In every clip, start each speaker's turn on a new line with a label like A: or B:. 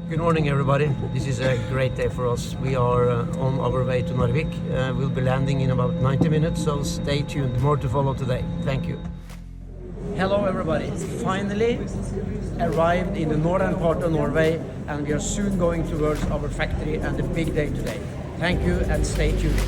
A: Good morning, everybody. This is a great day for us. We are on our way to Narvik. We'll be landing in about 90 minutes, so stay tuned. More to follow today. Thank you. Hello, everybody. Finally arrived in the northern part of Norway, and we are soon going towards our factory and the big day today. Thank you, and stay tuned.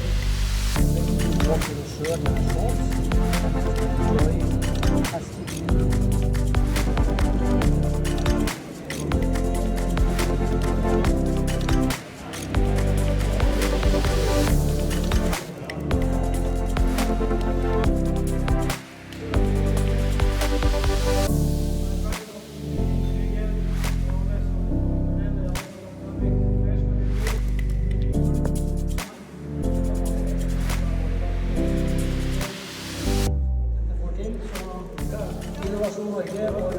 A: Innovasjon Norge og